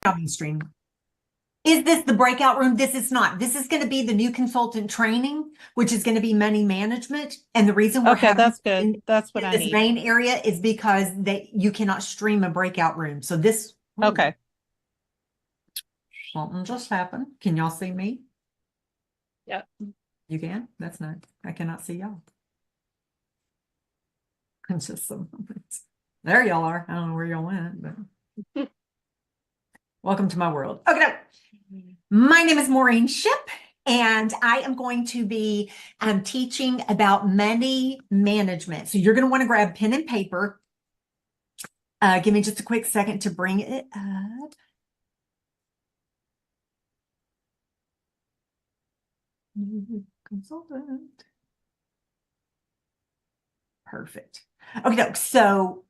Incoming stream. Is this the breakout room? This is not. This is going to be the new consultant training, which is going to be money management. And the reason we're Okay, having that's good. That's what in I this need. main area is because you cannot stream a breakout room. So this, ooh, Okay. something just happened. Can y'all see me? Yeah. You can? That's not, I cannot see y'all. It's just some, there y'all are. I don't know where y'all went, but welcome to my world. Okay. My name is Maureen Ship, and I am going to be teaching about money management. So you're going to want to grab pen and paper. Give me just a quick second to bring it up. Consultant. Perfect. Okay, so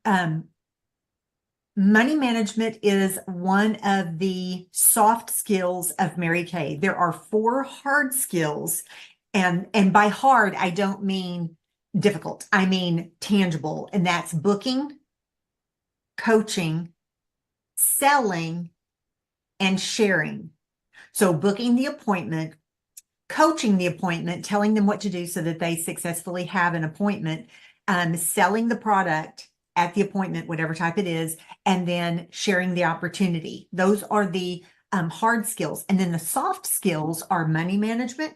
money management is one of the soft skills of Mary Kay. There are 4 hard skills, and by hard, I don't mean difficult. I mean tangible, and that's booking, coaching, selling, and sharing. So booking the appointment, coaching the appointment, telling them what to do so that they successfully have an appointment, selling the product at the appointment, whatever type it is, and then sharing the opportunity. Those are the hard skills. And then the soft skills are money management,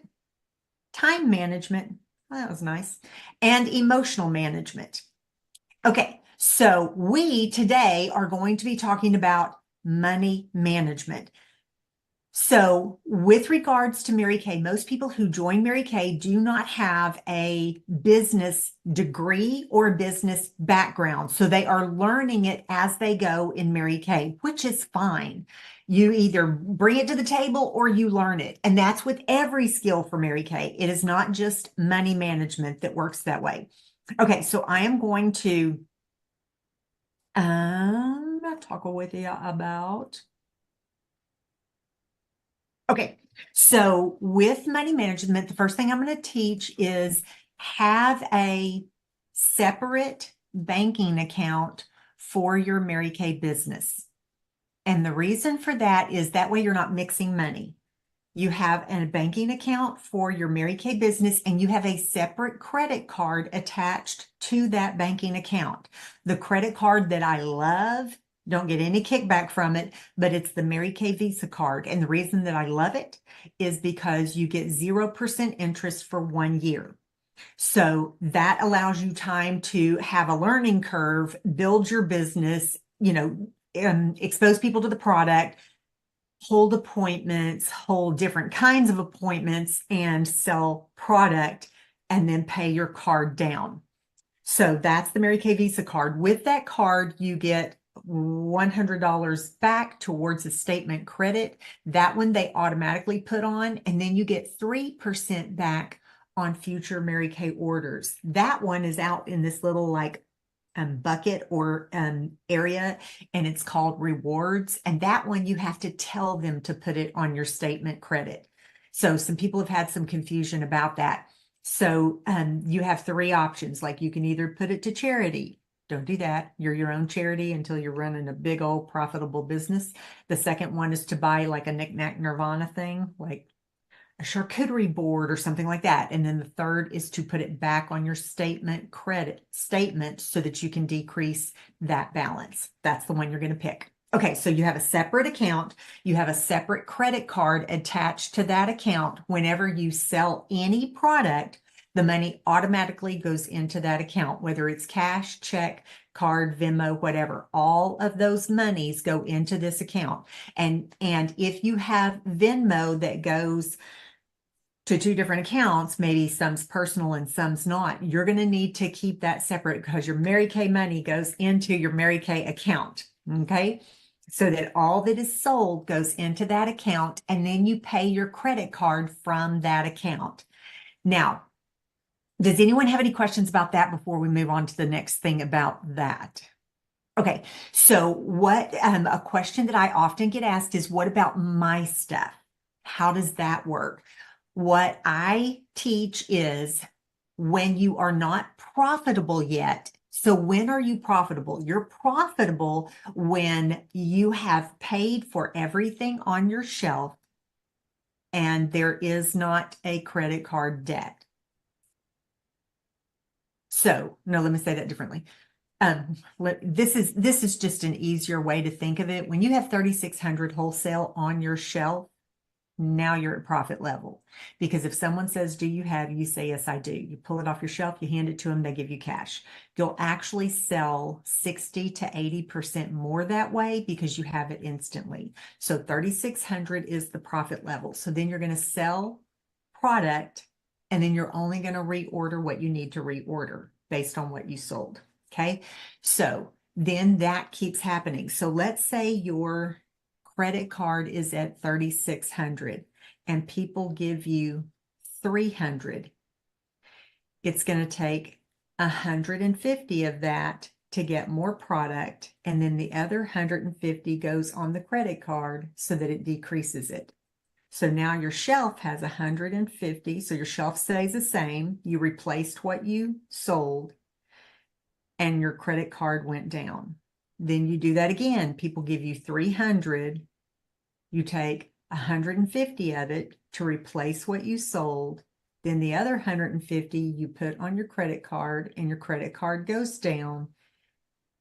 time management. Oh, that was nice. And emotional management. Okay, so we today are going to be talking about money management. So with regards to Mary Kay, most people who join Mary Kay do not have a business degree or a business background. So they are learning it as they go in Mary Kay, which is fine. You either bring it to the table or you learn it. And that's with every skill for Mary Kay. It is not just money management that works that way. Okay, so I am going to talk with you about. Okay, so with money management, the first thing I'm going to teach is have a separate banking account for your Mary Kay business. And the reason for that is that way you're not mixing money. You have a banking account for your Mary Kay business, and you have a separate credit card attached to that banking account. The credit card that I love, don't get any kickback from it, but it's the Mary Kay Visa card. And the reason that I love it is because you get 0% interest for 1 year. So that allows you time to have a learning curve, build your business, expose people to the product, hold appointments, hold different kinds of appointments, and sell product, and then pay your card down. So that's the Mary Kay Visa card. With that card, you get $100 back towards a statement credit. That one they automatically put on, and then you get 3% back on future Mary Kay orders. That one is out in this little bucket or area, and it's called rewards. And that one you have to tell them to put it on your statement credit. So some people have had some confusion about that. So you have 3 options. Like you can either put it to charity. Don't do that. You're your own charity until you're running a big old profitable business. The second one is to buy like a Knick-Knack Nirvana thing, like a charcuterie board or something like that. And then the third is to put it back on your statement credit statement so that you can decrease that balance. That's the one you're going to pick. Okay, so you have a separate account. You have a separate credit card attached to that account. Whenever you sell any product, the money automatically goes into that account, whether it's cash, check, card, Venmo, whatever. All of those monies go into this account. And if you have Venmo that goes to 2 different accounts, maybe some's personal and some's not, you're going to need to keep that separate because your Mary Kay money goes into your Mary Kay account. Okay. So that all that is sold goes into that account, and then you pay your credit card from that account. Now, does anyone have any questions about that before we move on to the next thing about that? Okay, so a question that I often get asked is, what about my stuff? How does that work? What I teach is when you are not profitable yet, So when are you profitable? You're profitable when you have paid for everything on your shelf and there is not a credit card debt. So, no, let me say that differently. This is just an easier way to think of it. When you have 3,600 wholesale on your shelf, now you're at profit level. Because if someone says, do you have, you say, yes, I do. You pull it off your shelf, you hand it to them, they give you cash. You'll actually sell 60 to 80% more that way because you have it instantly. So 3,600 is the profit level. So then you're going to sell product and then you're only going to reorder what you need to reorder based on what you sold. Okay. So then that keeps happening. So let's say your credit card is at 3,600 and people give you 300. It's going to take 150 of that to get more product. And then the other 150 goes on the credit card so that it decreases it. So now your shelf has 150. So your shelf stays the same. You replaced what you sold and your credit card went down. Then you do that again. People give you 300. You take 150 of it to replace what you sold. Then the other 150 you put on your credit card and your credit card goes down.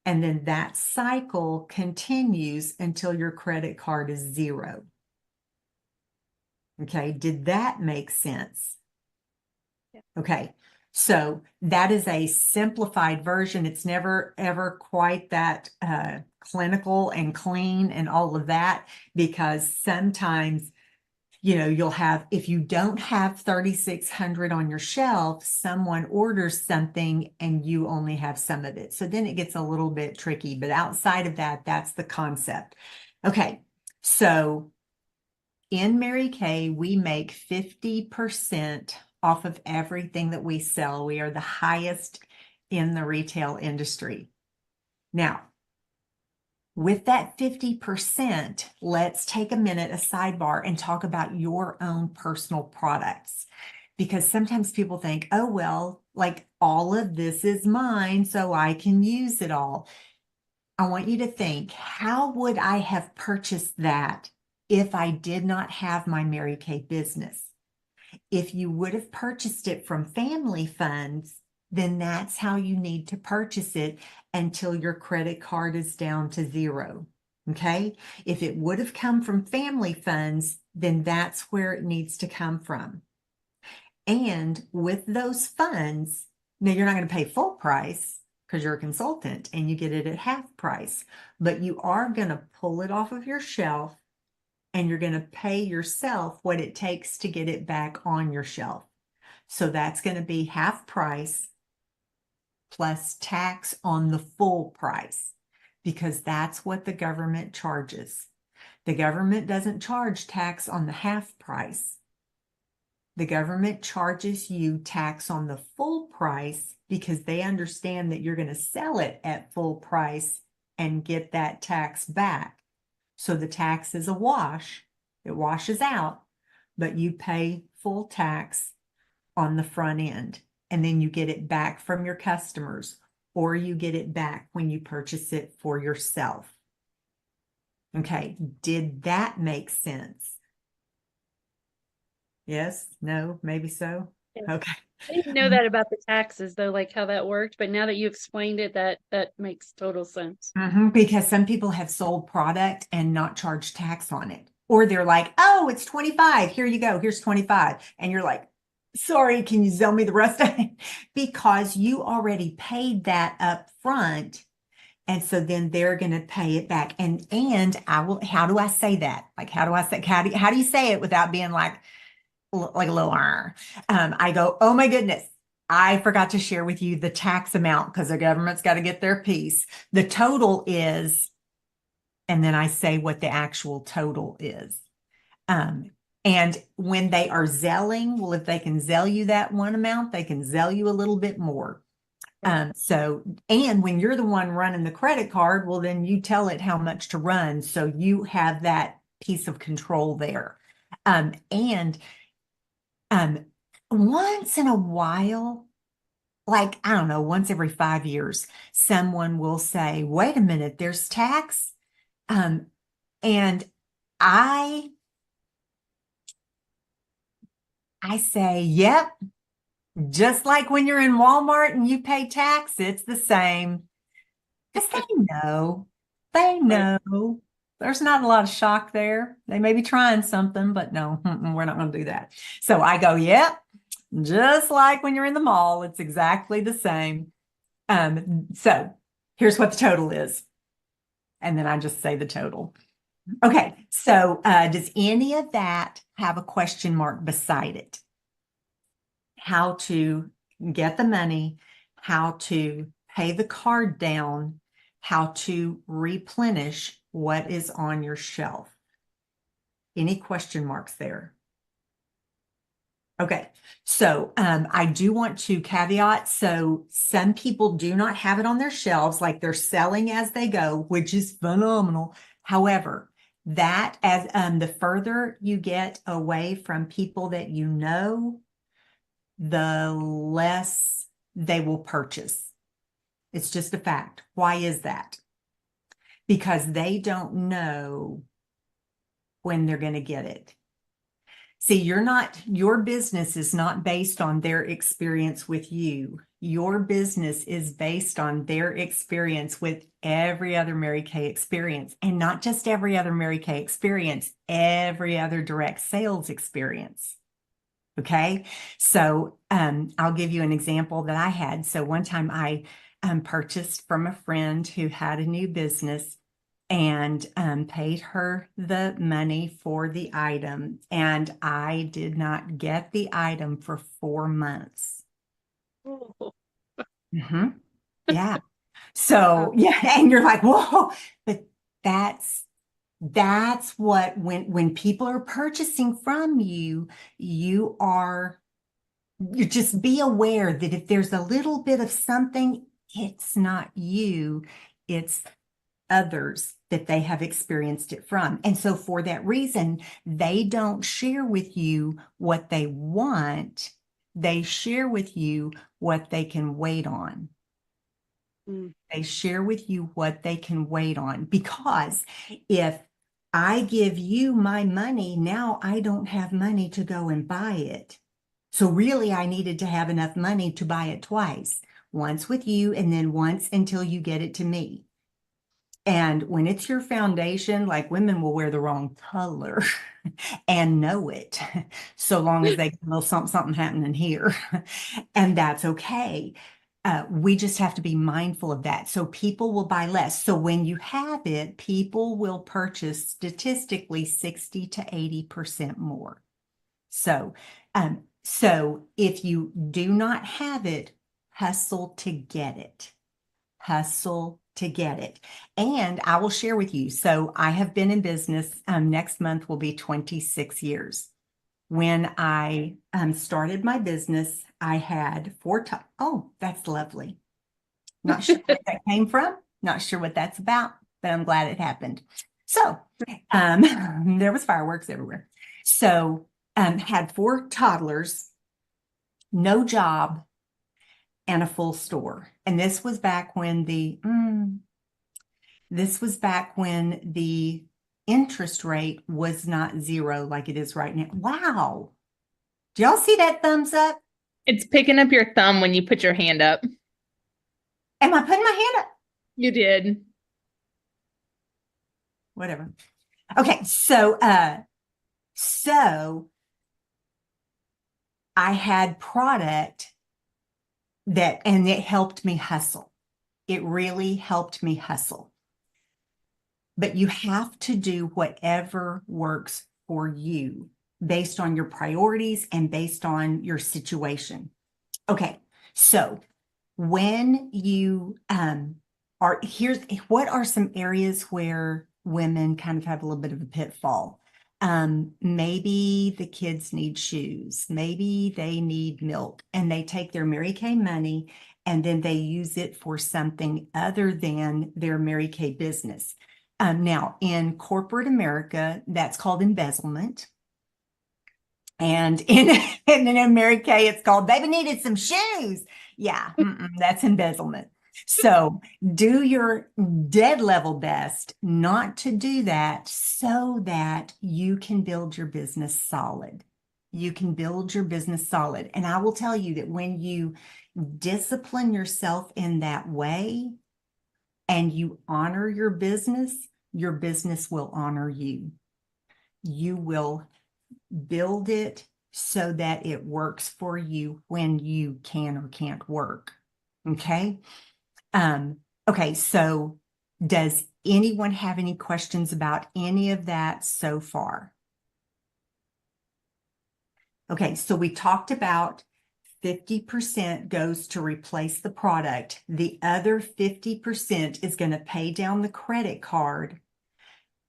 And then that cycle continues until your credit card is zero. Okay, did that make sense? Yeah. Okay, so that is a simplified version. It's never ever quite that clinical and clean and all of that, because sometimes, you know, you'll have, if you don't have 3,600 on your shelf, someone orders something and you only have some of it. So then it gets a little bit tricky, but outside of that, that's the concept. Okay, so in Mary Kay, we make 50% off of everything that we sell. We are the highest in the retail industry. Now, with that 50%, let's take a minute, a sidebar, and talk about your own personal products. Because sometimes people think, oh, well, like all of this is mine, so I can use it all. I want you to think, how would I have purchased that if I did not have my Mary Kay business? If you would have purchased it from family funds, then that's how you need to purchase it until your credit card is down to zero. Okay. If it would have come from family funds, then that's where it needs to come from. And with those funds, now you're not going to pay full price because you're a consultant and you get it at half price, but you are going to pull it off of your shelf and you're going to pay yourself what it takes to get it back on your shelf. So that's going to be half price plus tax on the full price, because that's what the government charges. The government doesn't charge tax on the half price. The government charges you tax on the full price because they understand that you're going to sell it at full price and get that tax back. So the tax is a wash. It washes out, but you pay full tax on the front end, and then you get it back from your customers, or you get it back when you purchase it for yourself. Okay, did that make sense? Yes, no, maybe so. Yeah. Okay. I didn't know that about the taxes though, like how that worked, but now that you explained it, that makes total sense. Because some people have sold product and not charged tax on it. Or they're like, oh, it's 25. Here you go. Here's 25. And you're like, sorry, can you sell me the rest of it? Because you already paid that up front. And so then they're going to pay it back. And I will, how do I say that? Like, how do I say, how do you say it without being like a little, I go, oh my goodness, I forgot to share with you the tax amount because the government's got to get their piece. The total is, and then I say what the actual total is. And when they are zelling, well, if they can zell you that one amount, they can zell you a little bit more. So, and when you're the one running the credit card, well, then you tell it how much to run. So you have that piece of control there. And once in a while, like, I don't know, once every 5 years, someone will say, wait a minute, there's tax. Um, and I, I say, yep, just like when you're in Walmart and you pay tax, it's the same. Because they Right. know. There's not a lot of shock there. They may be trying something, but no, we're not going to do that. So I go, yep, just like when you're in the mall, it's exactly the same. So here's what the total is. And then I just say the total. Okay, so does any of that have a question mark beside it? How to get the money, how to pay the card down, how to replenish what is on your shelf. Any question marks there? Okay, so I do want to caveat. So some people do not have it on their shelves, like they're selling as they go, which is phenomenal. However, that as the further you get away from people that you know, the less they will purchase. It's just a fact. Why is that? Because they don't know when they're going to get it. See, your business is not based on their experience with you. Your business is based on their experience with every other Mary Kay experience, and not just every other Mary Kay experience, every other direct sales experience. Okay. So I'll give you an example that I had. So one time I purchased from a friend who had a new business and paid her the money for the item. And I did not get the item for 4 months. Oh, Mhm. Yeah. So, yeah. And you're like, whoa, but that's what when people are purchasing from you, you are you just be aware that if there's a little bit of something, it's not you, it's others that they have experienced it from. And so for that reason, they don't share with you what they want. They share with you what they can wait on. mm, They share with you what they can wait on. Because if I give you my money, now I don't have money to go and buy it. So really, I needed to have enough money to buy it twice, once with you and then once until you get it to me. And when it's your foundation, like women will wear the wrong color and know it, so long as they get a little something happening here. And that's okay. We just have to be mindful of that. So people will buy less. So when you have it, people will purchase statistically 60 to 80% more. So if you do not have it, hustle to get it. Hustle to get it. And I will share with you. So I have been in business. Next month will be 26 years. When I started my business, I had oh, that's lovely. Not sure where that came from. Not sure what that's about, but I'm glad it happened. So there was fireworks everywhere. So had 4 toddlers, no job, and a full store. And this was back when the interest rate was not zero like it is right now. Wow. Do y'all see that thumbs up? It's picking up your thumb when you put your hand up. Am I putting my hand up? You did. Whatever. Okay, so I had product and it helped me hustle. It really helped me hustle. But you have to do whatever works for you based on your priorities and based on your situation. Okay, so when you what are some areas where women kind of have a little bit of a pitfall? Maybe the kids need shoes, maybe they need milk, and they take their Mary Kay money and then they use it for something other than their Mary Kay business. Now, in corporate America, that's called embezzlement. And in Mary Kay, it's called, baby needed some shoes. Yeah, that's embezzlement. So do your dead level best not to do that so that you can build your business solid. You can build your business solid. And I will tell you that when you discipline yourself in that way and you honor your business will honor you. You will build it so that it works for you when you can or can't work. Okay. Okay. So does anyone have any questions about any of that so far? Okay. So we talked about 50% goes to replace the product. The other 50% is going to pay down the credit card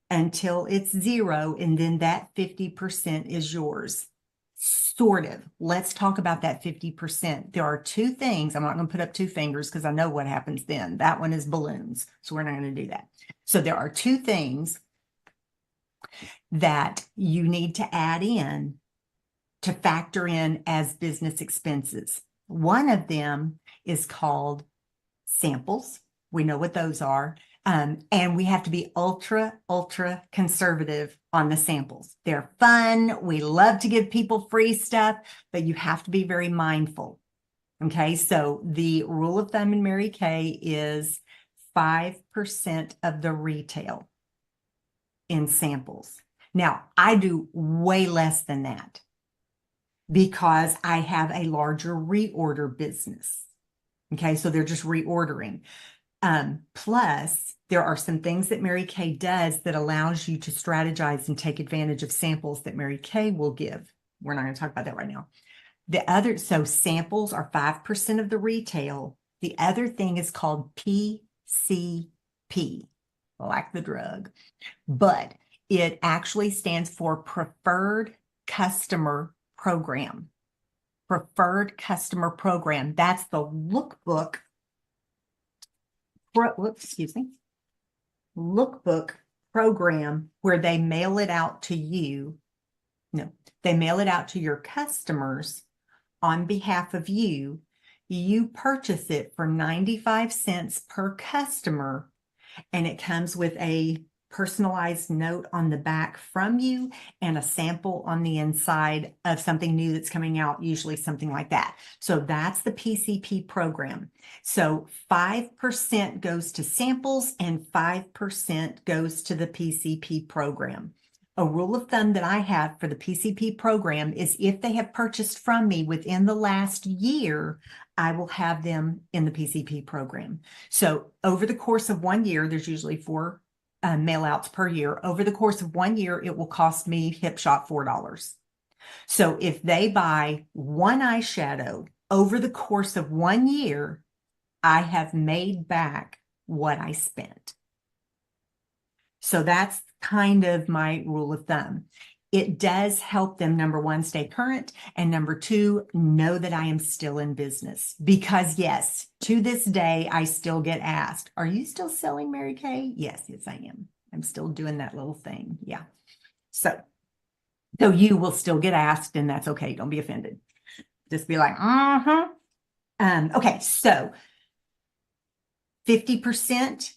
until it's zero, and then that 50% is yours. Sort of. Let's talk about that 50%. There are two things. I'm not going to put up two fingers because I know what happens then. That one is balloons. So we're not going to do that. So there are two things that you need to add in to factor in as business expenses. One of them is called samples. We know what those are. And we have to be ultra conservative on the samples. They're fun. We love to give people free stuff, but you have to be very mindful. Okay. So the rule of thumb in Mary Kay is 5% of the retail in samples. Now, I do way less than that because I have a larger reorder business. Okay. So they're just reordering. Plus, there are some things that Mary Kay does that allows you to strategize and take advantage of samples that Mary Kay will give. We're not going to talk about that right now. So samples are 5% of the retail. The other thing is called PCP, like the drug, but it actually stands for Preferred Customer Program. Preferred Customer Program. That's the lookbook. Lookbook program where they mail it out to you. No, they mail it out to your customers on behalf of you. You purchase it for 95 cents per customer, and it comes with a personalized note on the back from you and a sample on the inside of something new that's coming out, usually something like that. So that's the PCP program. So 5% goes to samples and 5% goes to the PCP program. A rule of thumb that I have for the PCP program is if they have purchased from me within the last year, I will have them in the PCP program. So over the course of 1 year, there's usually 4 mail outs per year. Over the course of 1 year, it will cost me Hipshot $4. So if they buy one eyeshadow over the course of 1 year, I have made back what I spent. So that's kind of my rule of thumb. It does help them, number one, stay current, and number two, know that I am still in business. Because yes, to this day, I still get asked, are you still selling Mary Kay? Yes, I am. I'm still doing that little thing. Yeah. So you will still get asked, and that's okay. Don't be offended. Just be like, okay, so 50%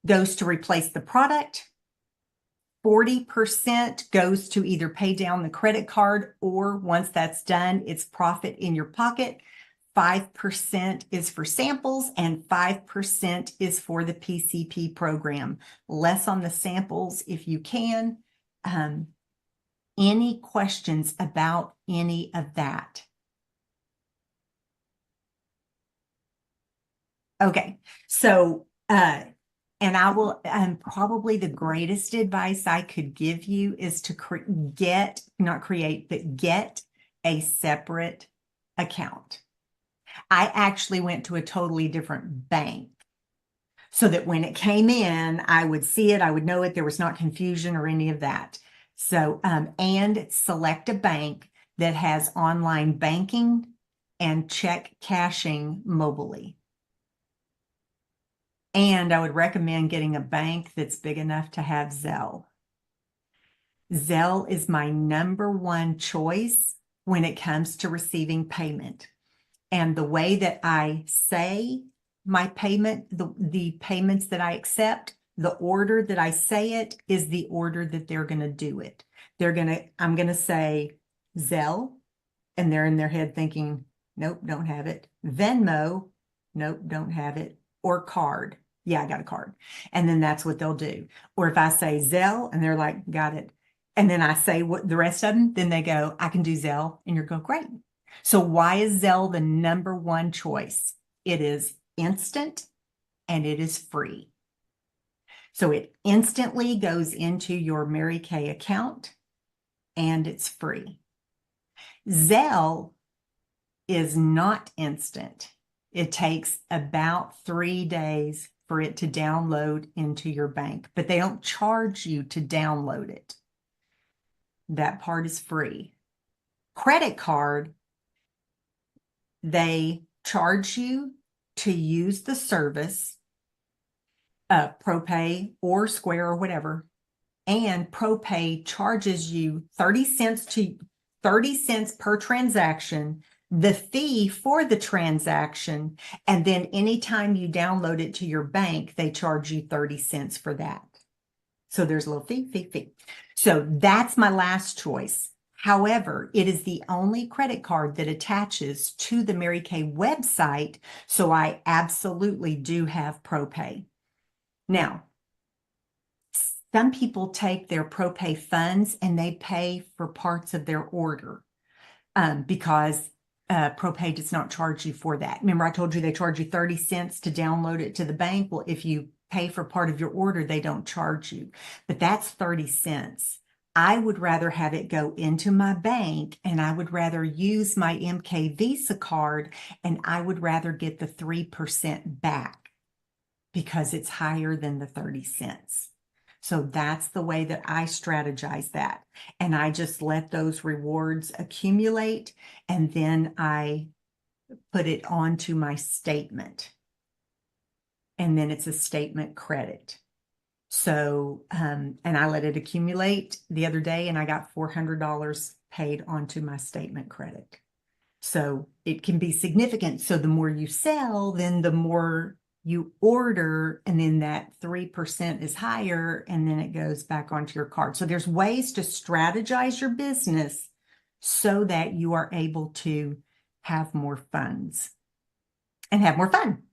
goes to replace the product. 40% goes to either pay down the credit card, or once that's done, it's profit in your pocket. 5% is for samples and 5% is for the PCP program. Less on the samples if you can. Any questions about any of that? Okay, so and I will, probably the greatest advice I could give you is to get a separate account. I actually went to a totally different bank so that when it came in, I would see it, I would know it, there was not confusion or any of that. So, and select a bank that has online banking and check cashing mobilely. And I would recommend getting a bank that's big enough to have Zelle. Zelle is my number one choice when it comes to receiving payment. And the way that I say my payment, the payments that I accept, the order that I say it is the order that they're going to do it. I'm going to say Zelle, and they're in their head thinking, nope, don't have it. Venmo, nope, don't have it. Or card. Yeah, I got a card. And then that's what they'll do. Or if I say Zelle and they're like, got it. And then I say what the rest of them, then they go, I can do Zelle. And you're going, great. So why is Zelle the number one choice? It is instant and it is free. So it instantly goes into your Mary Kay account and it's free. Zelle is not instant. It takes about 3 days for it to download into your bank, but they don't charge you to download it. That part is free. Credit card, they charge you to use the service, ProPay or Square or whatever, and ProPay charges you 30 cents per transaction, the fee for the transaction, and then anytime you download it to your bank, they charge you 30 cents for that. So there's a little fee. So that's my last choice. However, it is the only credit card that attaches to the Mary Kay website, so I absolutely do have ProPay. Now, some people take their ProPay funds and they pay for parts of their order because ProPay does not charge you for that. Remember, I told you they charge you 30 cents to download it to the bank. Well, if you pay for part of your order, they don't charge you, but that's 30 cents. I would rather have it go into my bank, and I would rather use my MK Visa card, and I would rather get the 3% back because it's higher than the 30 cents. So that's the way that I strategize that. And I just let those rewards accumulate, and then I put it onto my statement. And then it's a statement credit. So, and I let it accumulate the other day, and I got $400 paid onto my statement credit. So it can be significant. So the more you sell, then the more you order, and then that 3% is higher, and then it goes back onto your card. So there's ways to strategize your business so that you are able to have more funds and have more fun.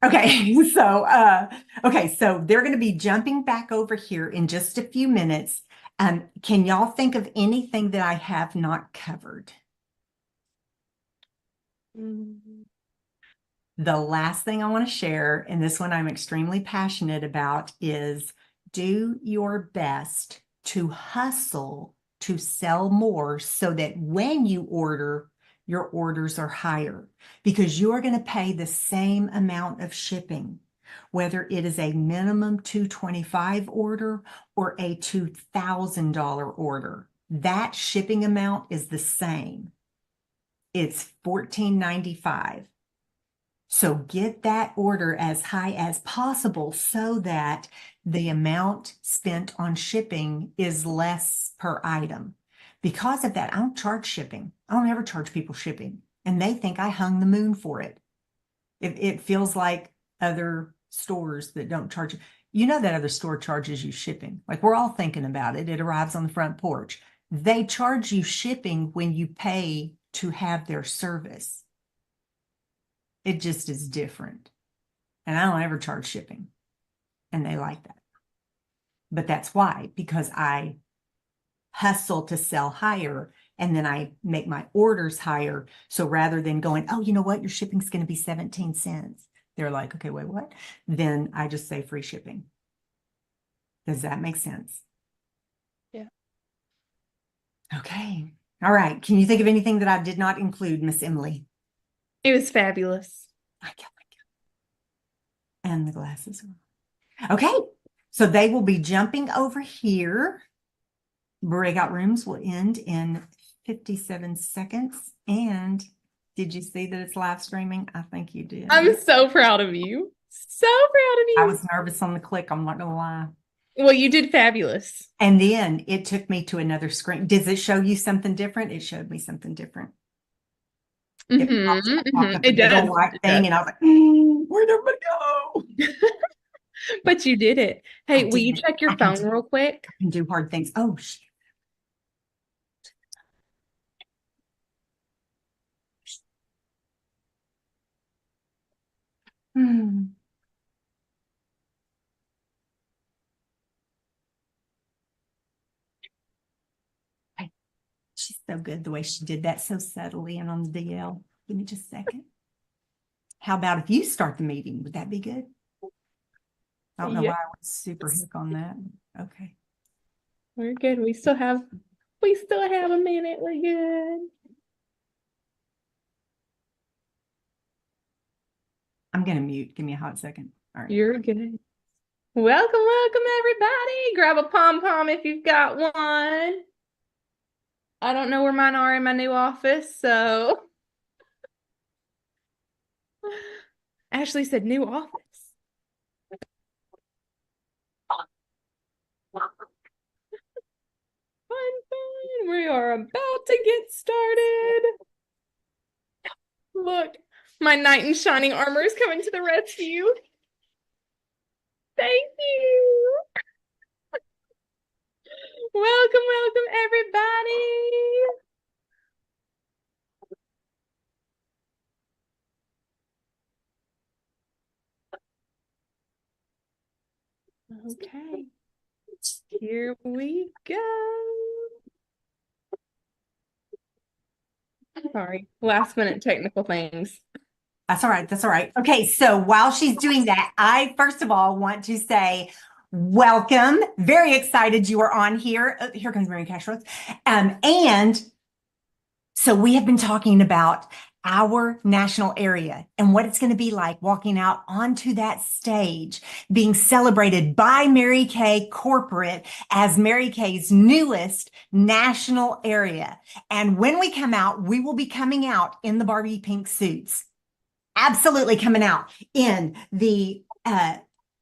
Okay, so they're going to be jumping back over here in just a few minutes. Can y'all think of anything that I have not covered? The last thing I want to share, and this one I'm extremely passionate about, is do your best to hustle to sell more so that when you order, your orders are higher, because you are going to pay the same amount of shipping, whether it is a minimum $225 order or a $2,000 order. That shipping amount is the same. It's $14.95. So get that order as high as possible so that the amount spent on shipping is less per item. Because of that, I don't charge shipping. I don't ever charge people shipping. And they think I hung the moon for it. It feels like other stores that don't charge. You know that other store charges you shipping. Like, we're all thinking about it. It arrives on the front porch. They charge you shipping when you pay to have their service. It just is different. And I don't ever charge shipping. And they like that. But that's why, because I hustle to sell higher, and then I make my orders higher. So rather than going, oh, you know what, your shipping's going to be 17 cents. They're like, okay, wait, what? Then I just say free shipping. Does that make sense? Yeah. Okay. All right. Can you think of anything that I did not include, Miss Emily? It was fabulous. I can't. And the glasses. Okay. So they will be jumping over here. Breakout rooms will end in 57 seconds. And did you see that it's live streaming? I think you did. I'm so proud of you. So proud of you. I was nervous on the click. I'm not going to lie. Well, you did fabulous. And then it took me to another screen. Does it show you something different? It showed me something different. It Mhm, pops up mhm. a It big old does. white It thing, does. and I was like, where'd everybody go? But you did it. I Hey, will you did. check your phone real quick? I can do hard things. Oh, shit. Hmm. I- She's so good the way she did that so subtly and on the DL. Give me just a second. How about if you start the meeting? Would that be good? I don't know Yeah, why I was super hook on that. Okay. we're good. We still have a minute. We're good. I'm gonna mute. Give me a hot second. All right. You're good. Welcome, everybody. Grab a pom-pom if you've got one. I don't know where mine are in my new office, so Ashley said new office. Fun. We are about to get started. Look, my knight in shining armor is coming to the rescue. Thank you. Welcome, everybody. Okay, here we go. Sorry, last minute technical things. That's all right. That's all right. Okay. So while she's doing that, I first of all want to say welcome. Very excited you are on here. Here comes Mary Cashroth. And so we have been talking about our national area and what it's going to be like walking out onto that stage, being celebrated by Mary Kay Corporate as Mary Kay's newest national area. And when we come out, we will be coming out in the Barbie pink suits. Absolutely coming out in the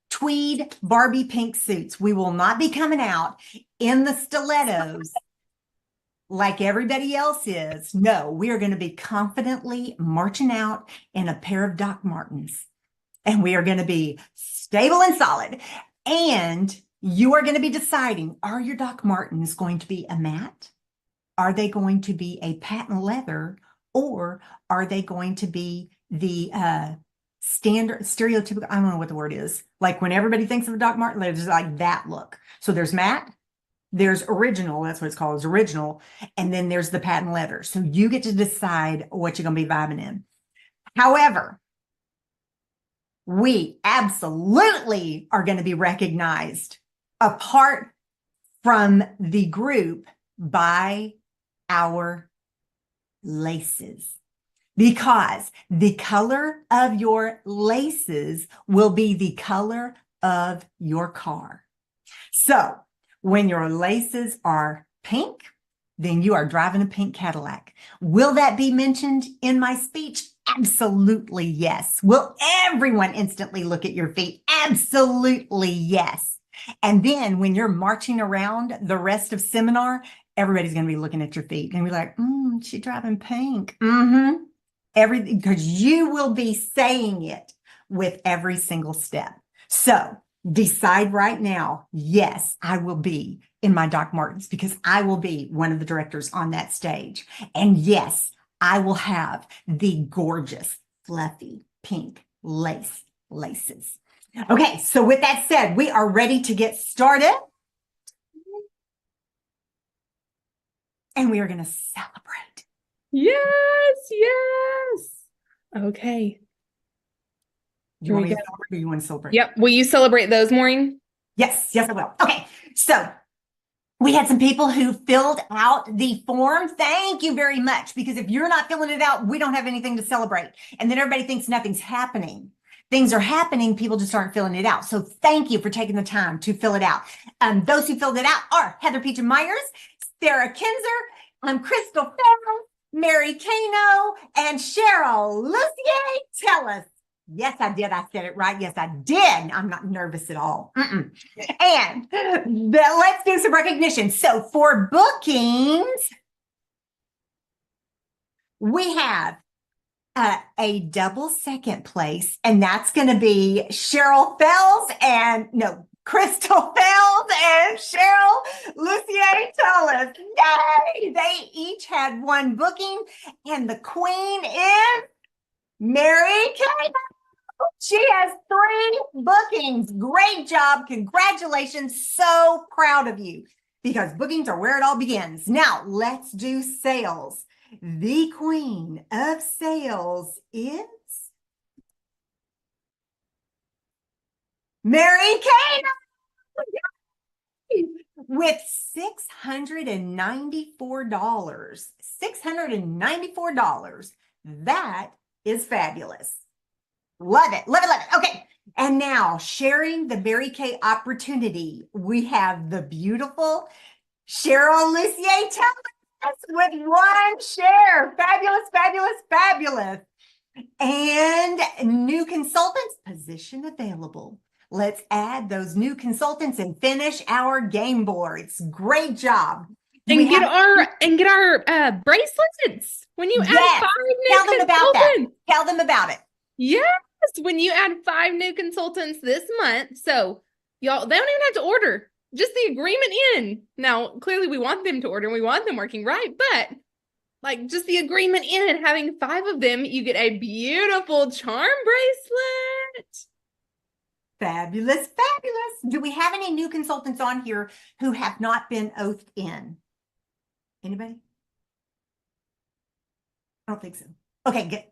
tweed Barbie pink suits. We will not be coming out in the stilettos like everybody else is. No, we are going to be confidently marching out in a pair of Doc Martens, and we are going to be stable and solid. And you are going to be deciding, are your Doc Martens going to be a matte? Are they going to be a patent leather? Or are they going to be the standard stereotypical? I don't know what the word is. Like when everybody thinks of a Doc Marten, there's like that look. So there's matte, there's original, that's what it's called, is original, and then there's the patent leather. So you get to decide what you're going to be vibing in. However, we absolutely are going to be recognized apart from the group by our laces, because the color of your laces will be the color of your car. So when your laces are pink, then you are driving a pink Cadillac. Will that be mentioned in my speech? Absolutely yes. Will everyone instantly look at your feet? Absolutely yes. And then when you're marching around the rest of seminar, everybody's going to be looking at your feet and be like, she's driving pink. Everything, because you will be saying it with every single step. So decide right now, yes, I will be in my Doc Martens because I will be one of the directors on that stage. And yes, I will have the gorgeous, fluffy, pink laces. Okay, so with that said, we are ready to get started. And we are going to celebrate. Yes. Okay. You want me to celebrate or you want to celebrate? Yep. Will you celebrate those, Maureen? Yes, I will. Okay, so we had some people who filled out the form. Thank you very much, because if you're not filling it out, we don't have anything to celebrate. And then everybody thinks nothing's happening. Things are happening, people just aren't filling it out. So thank you for taking the time to fill it out. Those who filled it out are Heather Peach Myers, Sarah Kinzer, Crystal Farrell, Mary Kano, and Cheryl Lucier. Tell us. Yes, I did. I said it right. Yes, I did. I'm not nervous at all. And let's do some recognition. So for bookings, we have a double second place, and that's going to be Cheryl Fells and no, Crystal Fells and Cheryl Lucier Tullis. Yay! They each had one booking, and the queen is Mary Kay. She has 3 bookings. Great job. Congratulations. So proud of you because bookings are where it all begins. Now let's do sales. The queen of sales is Mary Kay with $694. $694. That is fabulous. Love it. Love it. Love it. Okay. And now sharing the Mary Kay opportunity, we have the beautiful Cheryl Lucier Tullis with 1 share. Fabulous, fabulous, fabulous. And new consultants, position available. Let's add those new consultants and finish our game boards. Great job. And We get have- our bracelets when you add Yes. 5 new Tell them about that. consultants. Tell them about it. Yes, when you add 5 new consultants this month. So y'all, they don't even have to order. Just the agreement in. Now, clearly we want them to order and we want them working right, but like just the agreement in and having 5 of them, you get a beautiful charm bracelet. Fabulous, fabulous. Do we have any new consultants on here who have not been oathed in? Anybody? I don't think so. Okay, good.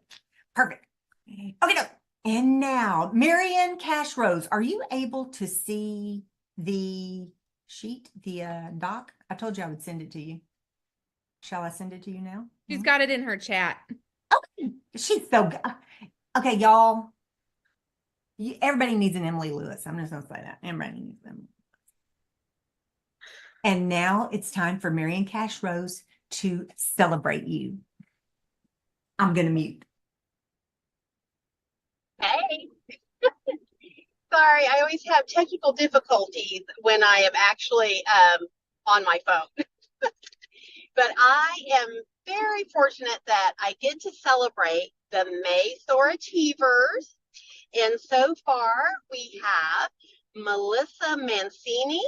Perfect. Okay, no. And now, Marianne Cash Rose, are you able to see the sheet, the doc? I told you I would send it to you. Shall I send it to you now? She's got it in her chat. Okay. She's so good. Okay, y'all. Everybody needs an Emily Lewis. I'm just going to say that. Everybody needs them. And now it's time for Marianne Cash Rose to celebrate you. I'm going to mute. Hey, sorry, I always have technical difficulties when I am actually on my phone. But I am very fortunate that I get to celebrate the May Soar Achievers. And so far, we have Melissa Mancini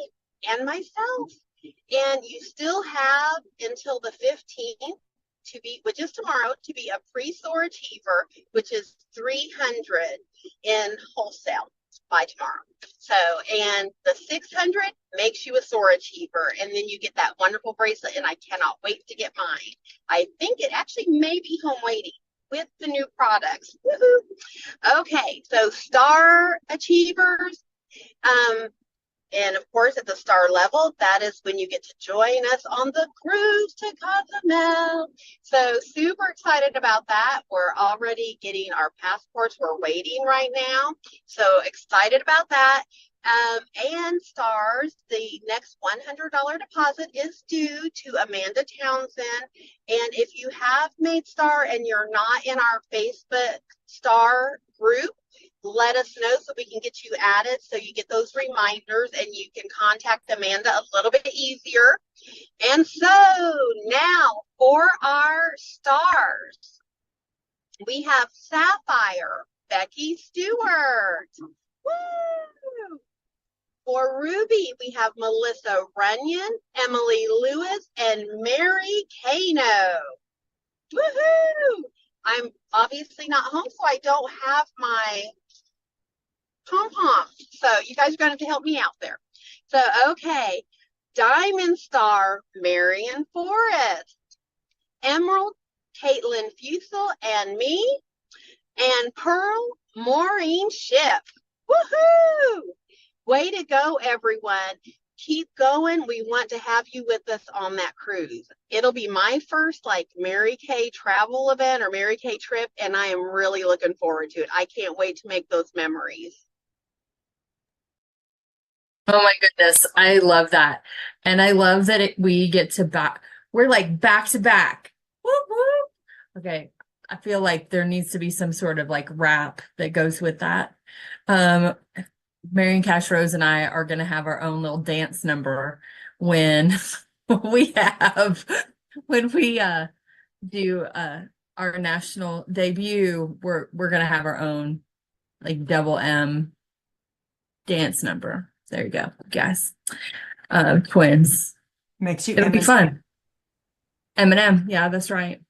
and myself. And you still have until the 15th to be, which is tomorrow, to be a pre-SOAR achiever, which is 300 in wholesale by tomorrow. So, and the 600 makes you a SOAR achiever, and then you get that wonderful bracelet, and I cannot wait to get mine. I think it actually may be home waiting with the new products. Woohoo! Okay, so STAR achievers, and of course, at the star level, that is when you get to join us on the cruise to Cozumel. So super excited about that. We're already getting our passports. We're waiting right now. So excited about that. And stars, the next $100 deposit is due to Amanda Townsend. And if you have made star and you're not in our Facebook star group, let us know so we can get you added so you get those reminders and you can contact Amanda a little bit easier. And so now for our stars, we have Sapphire, Becky Stewart. Woo! For Ruby, we have Melissa Runyon, Emily Lewis, and Mary Kano. Woohoo! I'm obviously not home, so I don't have my pom-pom. So you guys are going to have to help me out there. So, okay. Diamond Star, Marion Forrest. Emerald, Caitlin Fusel and me. And Pearl, Maureen Ship. Woohoo! Way to go, everyone. Keep going. We want to have you with us on that cruise. It'll be my first like Mary Kay travel event or Mary Kay trip, and I am really looking forward to it. I can't wait to make those memories. Oh my goodness, I love that. And I love that we get to we're like back to back. Whoop, whoop. Okay, I feel like there needs to be some sort of like rap that goes with that. Marianne Cash Rose and I are going to have our own little dance number when we do our national debut, we're gonna have our own like double M dance number. There you go, guys. Twins. Makes you It'll be Eminem. fun. Eminem, yeah, that's right.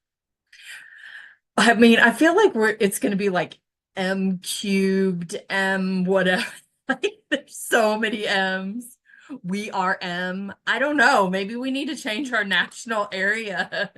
I mean, I feel like it's gonna be like M cubed, M whatever. Like there's so many M's. We are M. I don't know. Maybe we need to change our national area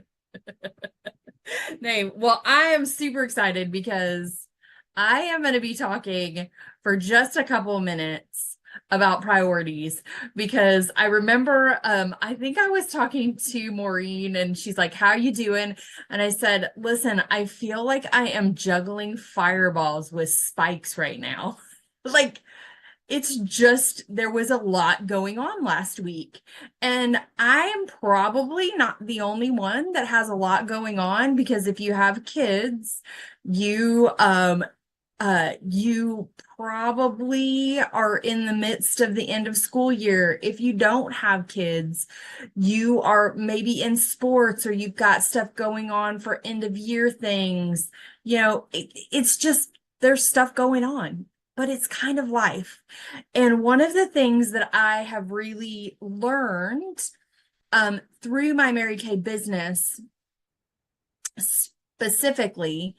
name. Well, I am super excited because I am going to be talking for just a couple of minutes about priorities because I remember I think I was talking to Maureen and she's like, "How you doing?" And I said, "Listen, I feel like I am juggling fireballs with spikes right now." Like it's just there was a lot going on last week. And I am probably not the only one that has a lot going on because if you have kids, you probably are in the midst of the end of school year. If you don't have kids, you are maybe in sports or you've got stuff going on for end of year things. You know, it's just there's stuff going on, but it's kind of life. And one of the things that I have really learned through my Mary Kay business specifically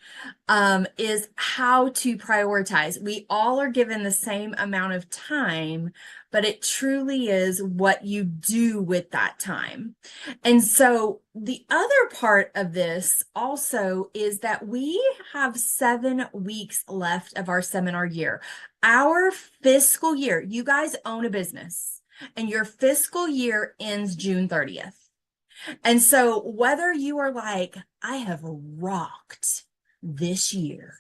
is how to prioritize. We all are given the same amount of time, but it truly is what you do with that time. And so the other part of this also is that we have 7 weeks left of our seminar year. Our fiscal year, you guys own a business and your fiscal year ends June 30th. And so whether you are like, I have rocked this year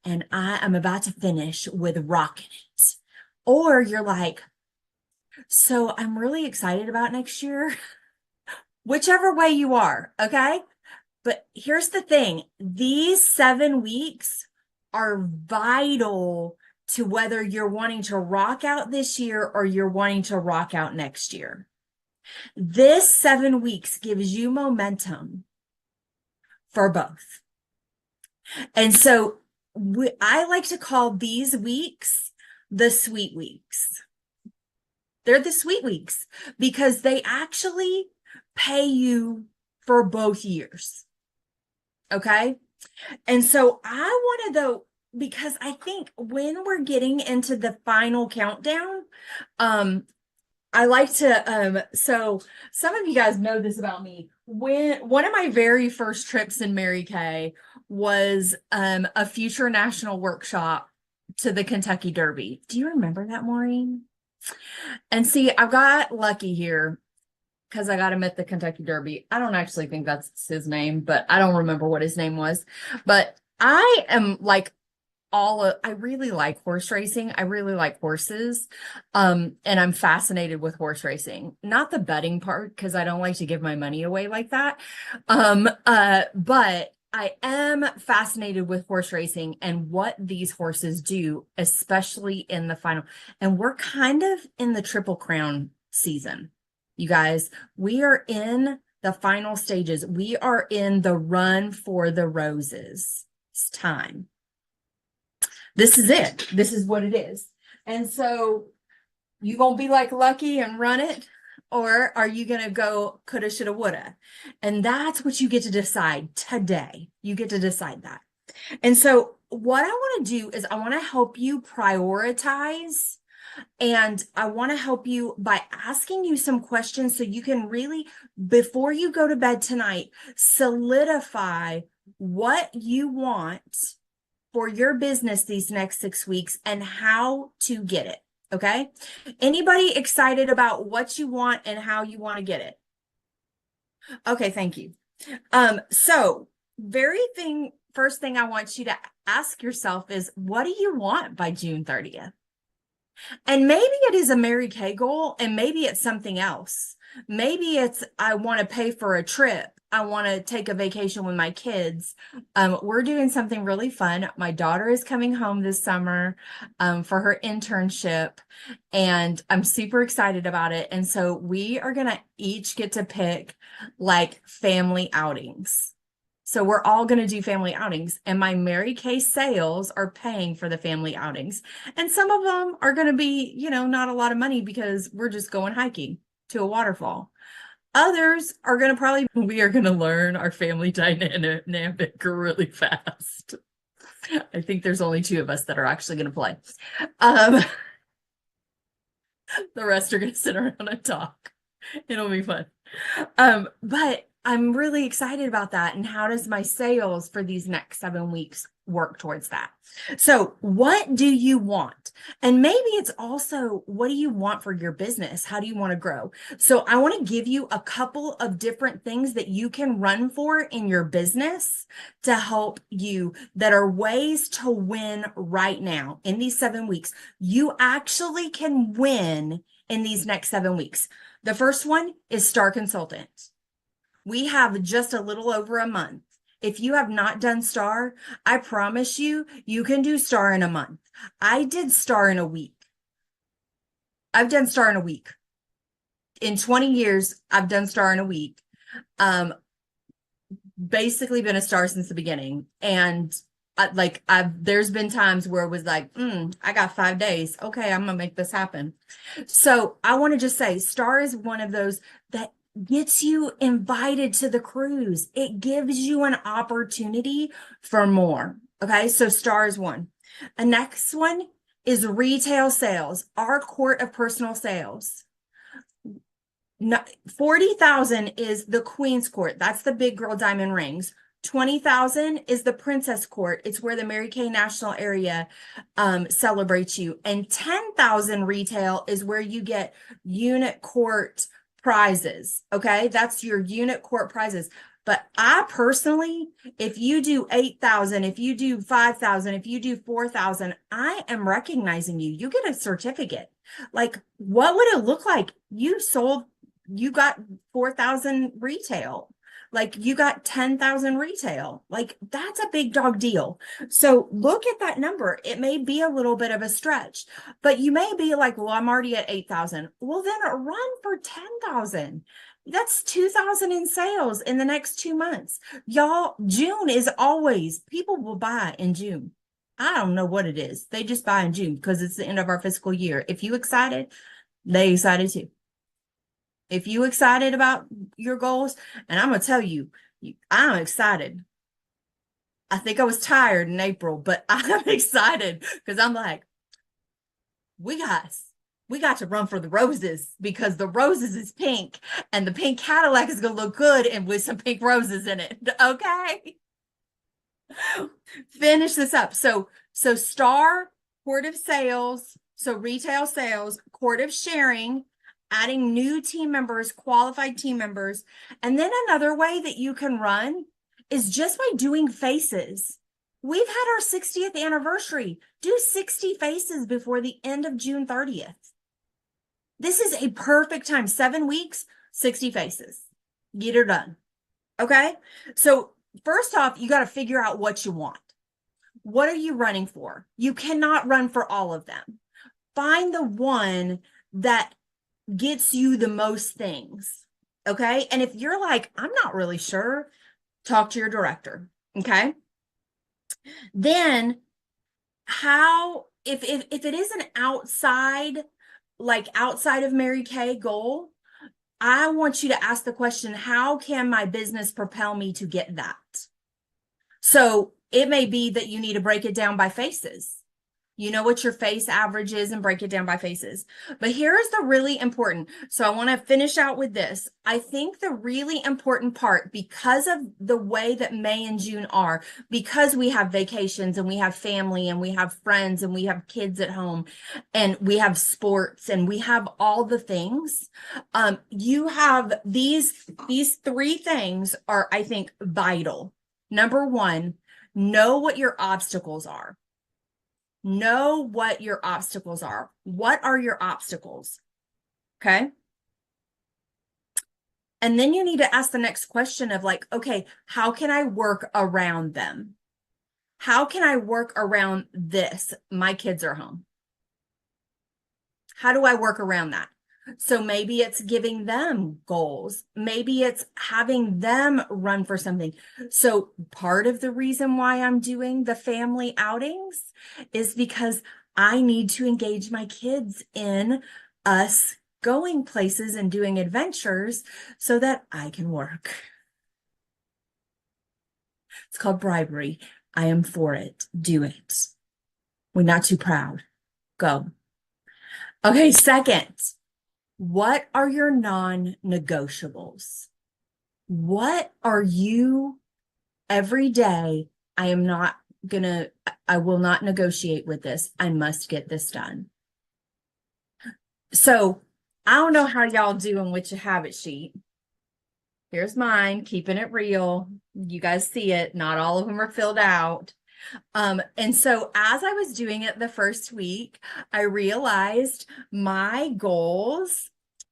and I am about to finish with rocking it, or you're like, so I'm really excited about next year, whichever way you are, okay? But here's the thing, these 7 weeks are vital to whether you're wanting to rock out this year or you're wanting to rock out next year. This 7 weeks gives you momentum for both. And so I like to call these weeks the sweet weeks. They're the sweet weeks because they actually pay you for both years. Okay. And so I want to though, because I think when we're getting into the final countdown, I like to, so some of you guys know this about me. When one of my very first trips in Mary Kay was a future national workshop to the Kentucky Derby. Do you remember that, Maureen? And see, I got lucky here because I got him at the Kentucky Derby. I don't actually think that's his name, but I don't remember what his name was. But I am like I really like horse racing. I really like horses. And I'm fascinated with horse racing. Not the betting part, because I don't like to give my money away like that. But I am fascinated with horse racing and what these horses do, especially in the final. And we're kind of in the Triple Crown season. You guys, we are in the final stages. We are in the run for the roses. It's time. This is it. This is what it is. And so you gonna be like Lucky and run it, or are you gonna go coulda, shoulda, woulda? And that's what you get to decide today. You get to decide that. And so what I want to do is I want to help you prioritize, and I want to help you by asking you some questions so you can really, before you go to bed tonight, solidify what you want for your business these next 6 weeks and how to get it. Okay. Anybody excited about what you want and how you want to get it? Okay. Thank you. So first thing I want you to ask yourself is, what do you want by June 30th? And maybe it is a Mary Kay goal, and maybe it's something else. Maybe it's, I want to pay for a trip. I want to take a vacation with my kids. We're doing something really fun. My daughter is coming home this summer for her internship, and I'm super excited about it. And so we are going to each get to pick like family outings. So we're all going to do family outings, and my Mary Kay sales are paying for the family outings. And some of them are going to be, not a lot of money because we're just going hiking to a waterfall. Others are going to we are going to learn our family dynamic really fast. I think there's only 2 of us that are actually going to play. The rest are going to sit around and talk. It'll be fun. But I'm really excited about that. And how does my sales for these next 7 weeks work towards that? So what do you want? And maybe it's also, what do you want for your business? How do you want to grow? So I want to give you a couple of different things that you can run for in your business to help you, that are ways to win right now in these 7 weeks. You actually can win in these next 7 weeks. The first one is Star Consultant. We have just a little over a month. If you have not done Star, I promise you, you can do Star in a month. I did Star in a week. I've done Star in a week. In 20 years, I've done Star in a week. Basically been a Star since the beginning. And there's been times where it was like, I got 5 days. Okay, I'm gonna make this happen. So I want to just say, Star is one of those that gets you invited to the cruise. It gives you an opportunity for more. Okay, so Star is one. The next one is retail sales, our court of personal sales. 40,000 is the Queen's Court. That's the big girl diamond rings. 20,000 is the Princess Court. It's where the Mary Kay National Area celebrates you. And 10,000 retail is where you get unit court prizes. Okay, that's your unit court prizes. But I personally, if you do 8,000, if you do 5,000, if you do 4,000, I am recognizing you. You get a certificate. Like, what would it look like? You got 4,000 retail. Like, you got 10,000 retail. Like, that's a big dog deal. So look at that number. It may be a little bit of a stretch, but you may be like, well, I'm already at 8,000. Well, then run for 10,000. That's 2,000 in sales in the next 2 months. Y'all, June is always, people will buy in June. I don't know what it is. They just buy in June because it's the end of our fiscal year. If you excited, they excited too. If you excited about your goals, and I'm going to tell you, I'm excited. I think I was tired in April, but I'm excited because I'm like, we got to run for the roses because the roses is pink and the pink Cadillac is going to look good and with some pink roses in it. Okay. Finish this up. So Star, court of sales, so retail sales, court of sharing, adding new team members, qualified team members. And then another way that you can run is just by doing faces. We've had our 60th anniversary. Do 60 faces before the end of June 30th. This is a perfect time. 7 weeks, 60 faces. Get her done. Okay? So first off, you got to figure out what you want. What are you running for? You cannot run for all of them. Find the one that gets you the most things. Okay. And if you're like, I'm not really sure, talk to your director. Okay. Then if it is an outside of Mary Kay goal, I want you to ask the question, how can my business propel me to get that? So it may be that you need to break it down by faces. You know what your face average is and break it down by faces. But here is the really important. So I want to finish out with this. I think the really important part, because of the way that May and June are, because we have vacations and we have family and we have friends and we have kids at home and we have sports and we have all the things, you have these 3 things are, I think, vital. Number 1, know what your obstacles are. Know what your obstacles are. What are your obstacles? Okay. And then you need to ask the next question of like, okay, how can I work around them? How can I work around this? My kids are home. How do I work around that? So maybe it's giving them goals. Maybe it's having them run for something. So part of the reason why I'm doing the family outings is because I need to engage my kids in us going places and doing adventures so that I can work. It's called bribery. I am for it. Do it. We're not too proud. Go. Okay, second. What are your non-negotiables? What are you every day? I will not negotiate with this. I must get this done. So I don't know how y'all doing with your habit sheet. Here's mine, keeping it real. You guys see it. Not all of them are filled out. And so as I was doing it the first week, I realized my goals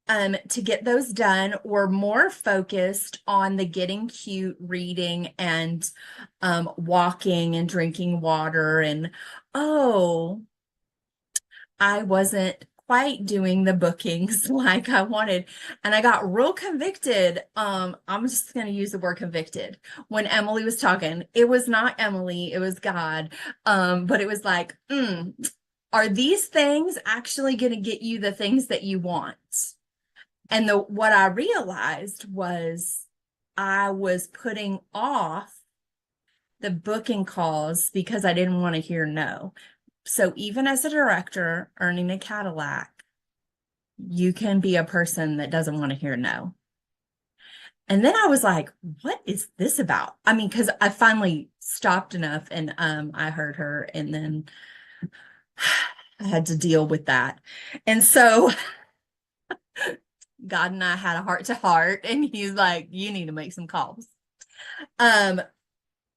to get those done were more focused on the getting cute, reading, and walking and drinking water. And I wasn't quite doing the bookings like I wanted. And I got real convicted. I'm just going to use the word convicted. When Emily was talking, it was not Emily, it was God. But it was like, are these things actually going to get you the things that you want? And what I realized was I was putting off the booking calls because I didn't want to hear no. So even as a director earning a Cadillac, you can be a person that doesn't want to hear no. And then I was like, what is this about? I mean, because I finally stopped enough and I heard her, and then I had to deal with that. And so God and I had a heart to heart, and he's like, you need to make some calls.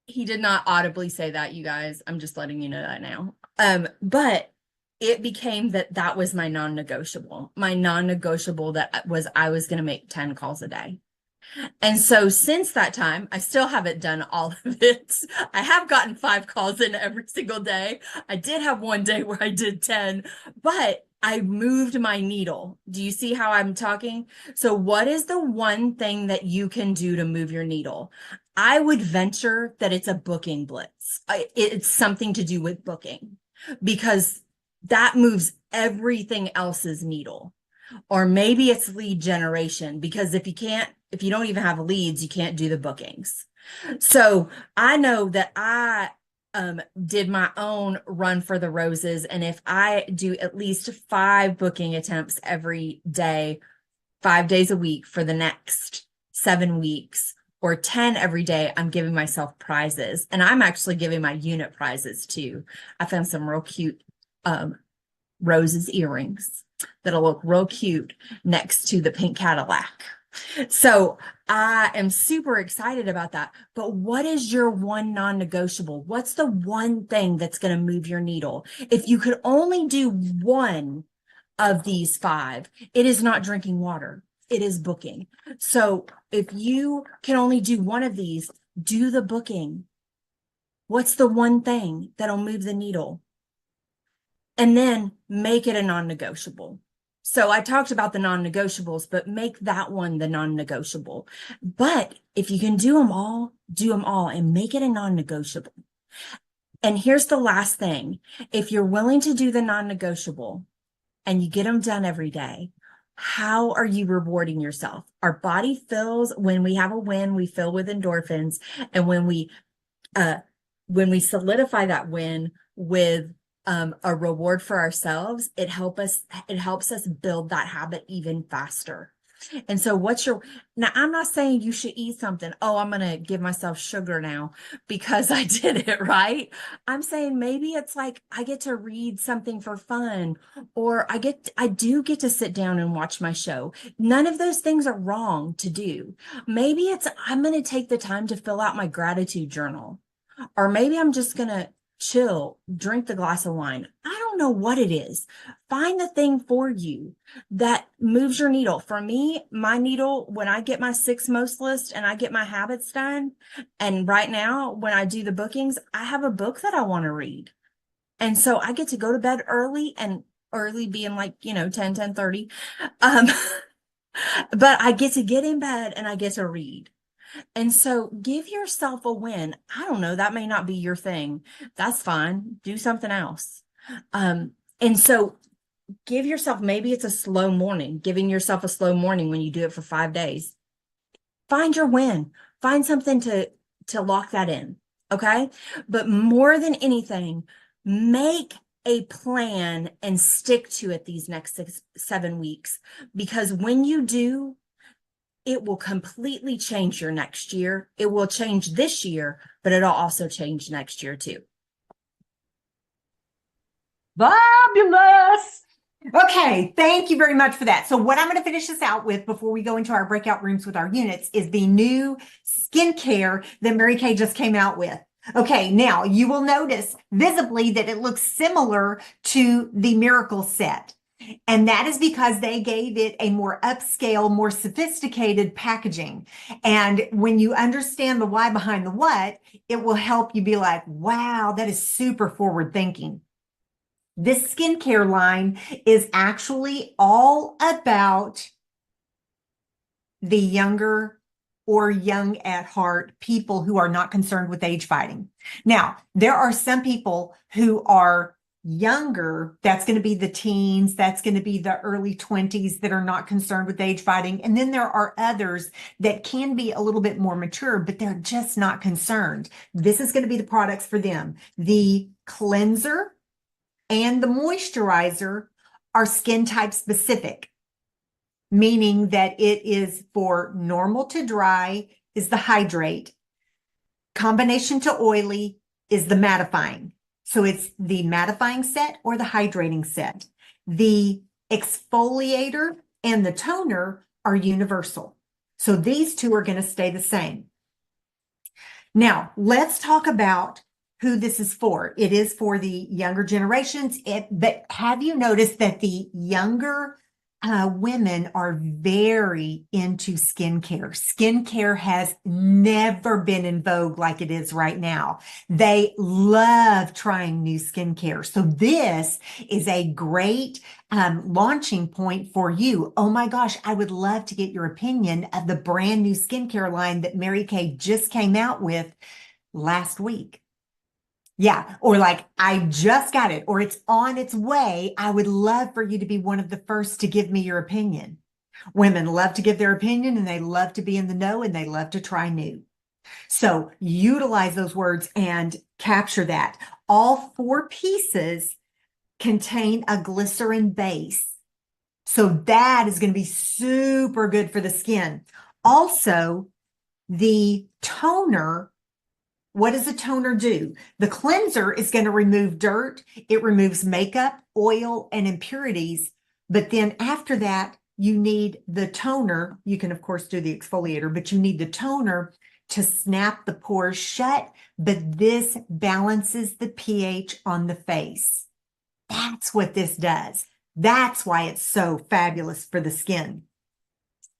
He did not audibly say that, you guys. I'm just letting you know that now. But it became that was my non-negotiable. My non-negotiable that was I was going to make 10 calls a day. And so since that time, I still haven't done all of it. I have gotten 5 calls in every single day. I did have one day where I did 10, but I moved my needle. Do you see how I'm talking? So what is the one thing that you can do to move your needle? I would venture that it's a booking blitz. It's something to do with booking, because that moves everything else's needle. Or maybe it's lead generation, because if you don't even have leads, you can't do the bookings. So I know that I did my own run for the roses. And if I do at least 5 booking attempts every day, 5 days a week for the next 7 weeks, or 10 every day, I'm giving myself prizes. And I'm actually giving my unit prizes too. I found some real cute roses earrings that'll look real cute next to the pink Cadillac. So I am super excited about that. But what is your one non-negotiable? What's the one thing that's going to move your needle? If you could only do one of these 5, it is not drinking water. It is booking. So if you can only do one of these, do the booking. What's the one thing that'll move the needle? And then make it a non-negotiable. So I talked about the non-negotiables, but make that one the non-negotiable. But if you can do them all and make it a non-negotiable. And here's the last thing. If you're willing to do the non-negotiable and you get them done every day, how are you rewarding yourself? Our body fills when we have a win, we fill with endorphins. And when we solidify that win with a reward for ourselves, it helps us build that habit even faster. And so now I'm not saying you should eat something. Oh, I'm going to give myself sugar now because I did it, right? I'm saying maybe it's like I get to read something for fun, or I do get to sit down and watch my show. None of those things are wrong to do. Maybe it's I'm going to take the time to fill out my gratitude journal, or maybe I'm just going to chill, drink the glass of wine. I don't know what it is. Find the thing for you that moves your needle. For me, my needle, when I get my 6 most list and I get my habits done, and right now when I do the bookings, I have a book that I want to read. And so I get to go to bed early and early being like, 10:30. Um, but I get to get in bed and I get to read. And so give yourself a win. I don't know, that may not be your thing. That's fine. Do something else. And so give yourself, maybe it's a slow morning, giving yourself a slow morning when you do it for 5 days. Find your win. Find something to lock that in. Okay. But more than anything, make a plan and stick to it these next 7 weeks, because when you do, it will completely change your next year. It will change this year, but it'll also change next year too. Fabulous. Okay, thank you very much for that. So what I'm going to finish this out with before we go into our breakout rooms with our units is the new skincare that Mary Kay just came out with. Okay, now you will notice visibly that it looks similar to the Miracle Set. And that is because they gave it a more upscale, more sophisticated packaging. And when you understand the why behind the what, it will help you be like, wow, that is super forward thinking. This skincare line is actually all about the younger or young at heart people who are not concerned with age fighting. Now, there are some people who are younger, that's going to be the teens, that's going to be the early 20s that are not concerned with age fighting. And then there are others that can be a little bit more mature, but they're just not concerned. This is going to be the products for them. The cleanser and the moisturizer are skin type specific, meaning that it is for normal to dry is the hydrate, combination to oily is the mattifying. So it's the mattifying set or the hydrating set. The exfoliator and the toner are universal. So these two are going to stay the same. Now, let's talk about who this is for. It is for the younger generations. But have you noticed that the younger women are very into skincare? Skincare has never been in vogue like it is right now. They love trying new skincare. So this is a great launching point for you. Oh my gosh, I would love to get your opinion of the brand new skincare line that Mary Kay just came out with last week. Yeah, or like, I just got it, or it's on its way. I would love for you to be one of the first to give me your opinion. Women love to give their opinion and they love to be in the know and they love to try new. So utilize those words and capture that. All 4 pieces contain a glycerin base. So that is going to be super good for the skin. Also, the toner. What does a toner do? The cleanser is going to remove dirt. It removes makeup, oil, and impurities. But then after that, you need the toner. You can, of course, do the exfoliator, but you need the toner to snap the pores shut. But this balances the pH on the face. That's what this does. That's why it's so fabulous for the skin.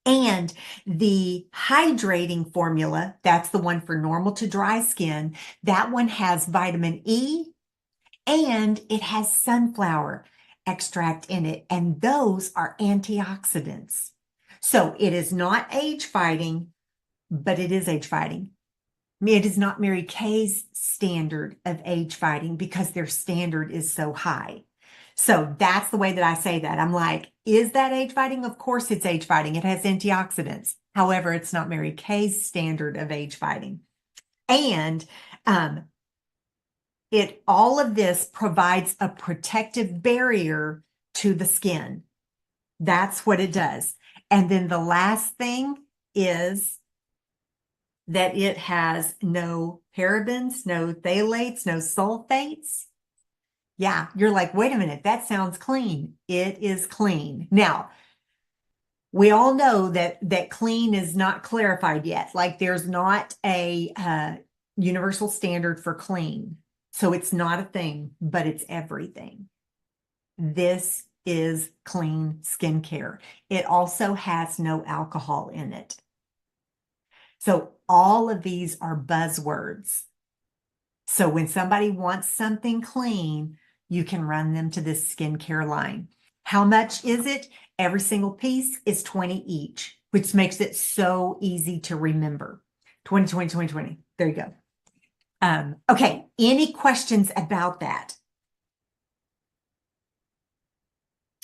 And the hydrating formula, that's the one for normal to dry skin. That one has vitamin E and it has sunflower extract in it. And those are antioxidants. So it is not age fighting, but it is age fighting. It is not Mary Kay's standard of age fighting because their standard is so high. So that's the way that I say that. I'm like, is that age fighting? Of course it's age fighting. It has antioxidants. However, it's not Mary Kay's standard of age fighting. And all of this provides a protective barrier to the skin. That's what it does. And then the last thing is that it has no parabens, no phthalates, no sulfates. Yeah, you're like, wait a minute, that sounds clean. It is clean. Now, we all know that clean is not clarified yet. Like there's not a universal standard for clean. So it's not a thing, but it's everything. This is clean skincare. It also has no alcohol in it. So all of these are buzzwords. So when somebody wants something clean, you can run them to this skincare line. How much is it? Every single piece is 20 each, which makes it so easy to remember. 20, 20, 20, 20. There you go. Okay, any questions about that?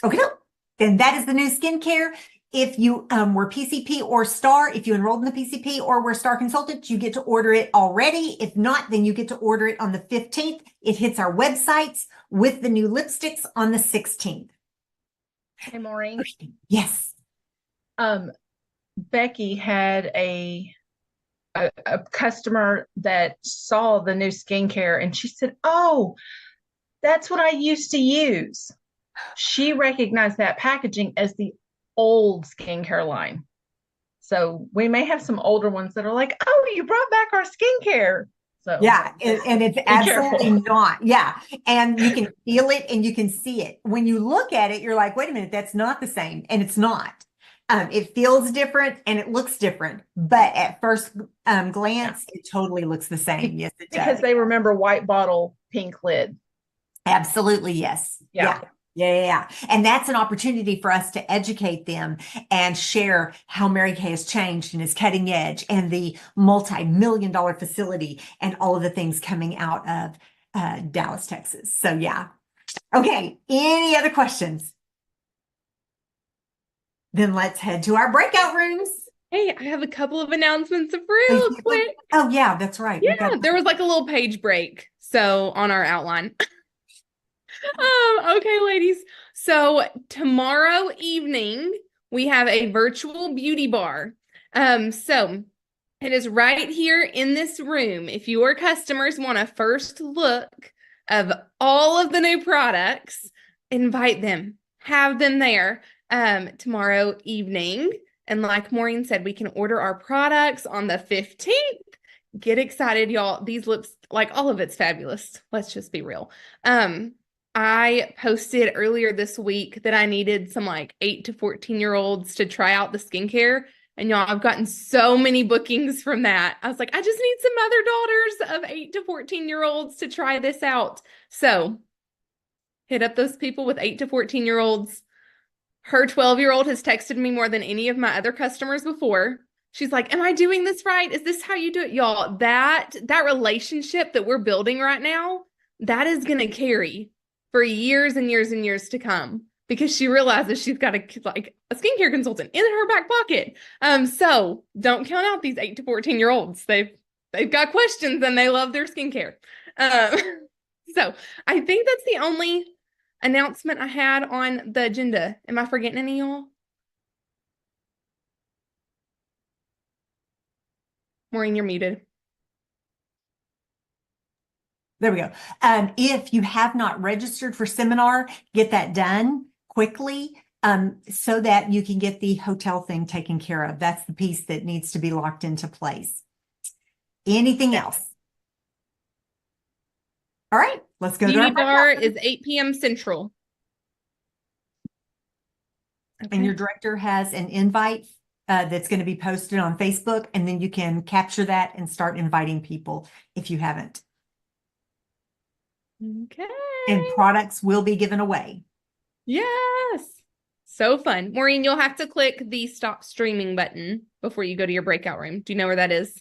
Okay, no. Then that is the new skincare. If you were PCP or STAR, if you enrolled in the PCP or were STAR consultant, you get to order it already. If not, then you get to order it on the 15th. It hits our websites with the new lipsticks on the 16th. Hey, Maureen. Yes. Becky had a customer that saw the new skincare and she said, "Oh, that's what I used to use." She recognized that packaging as the old skincare line. So we may have some older ones that are like, "Oh, you brought back our skincare." So Yeah, and it's absolutely careful. not. Yeah, and you can feel it and you can see it. When you look at it, you're like, wait a minute, that's not the same. And it's not. It feels different and it looks different, but at first glance, it totally looks the same. Yes, it Because does. they remember white bottle, pink lid. Absolutely, yes. Yeah. Yeah. And that's an opportunity for us to educate them and share how Mary Kay has changed and is cutting edge and the multi-million-dollar facility and all of the things coming out of Dallas, Texas. So yeah. Okay. Any other questions? Then let's head to our breakout rooms. Hey, I have a couple of announcements real quick. Oh yeah, that's right. We Yeah, got- there was like a little page break. So on our outline. Okay, ladies. So tomorrow evening we have a virtual beauty bar. So it is right here in this room. If your customers want a first look of all of the new products, invite them, have them there tomorrow evening. And like Maureen said, we can order our products on the 15th. Get excited, y'all. These lips, like all of it's fabulous. Let's just be real. I posted earlier this week that I needed some like 8 to 14-year-olds to try out the skincare. And y'all, I've gotten so many bookings from that. I was like, I just need some other daughters of 8 to 14-year-olds to try this out. So hit up those people with 8 to 14-year-olds. Her 12-year-old has texted me more than any of my other customers before. She's like, am I doing this right? Is this how you do it? Y'all, that relationship that we're building right now, that is going to carry for years and years and years to come because she realizes she's got a skincare consultant in her back pocket. So don't count out these 8 to 14-year-olds. They've got questions and they love their skincare. So I think that's the only announcement I had on the agenda. Am I forgetting any, y'all? Maureen, you're muted. There we go. If you have not registered for seminar, get that done quickly so that you can get the hotel thing taken care of. That's the piece that needs to be locked into place. Anything else? All right, let's go to Beauty our bar breakout. is 8 p.m. Central. And your director has an invite that's going to be posted on Facebook, and then you can capture that and start inviting people if you haven't. Okay. And products will be given away. Yes. So fun. Maureen, you'll have to click the stop streaming button before you go to your breakout room. Do you know where that is?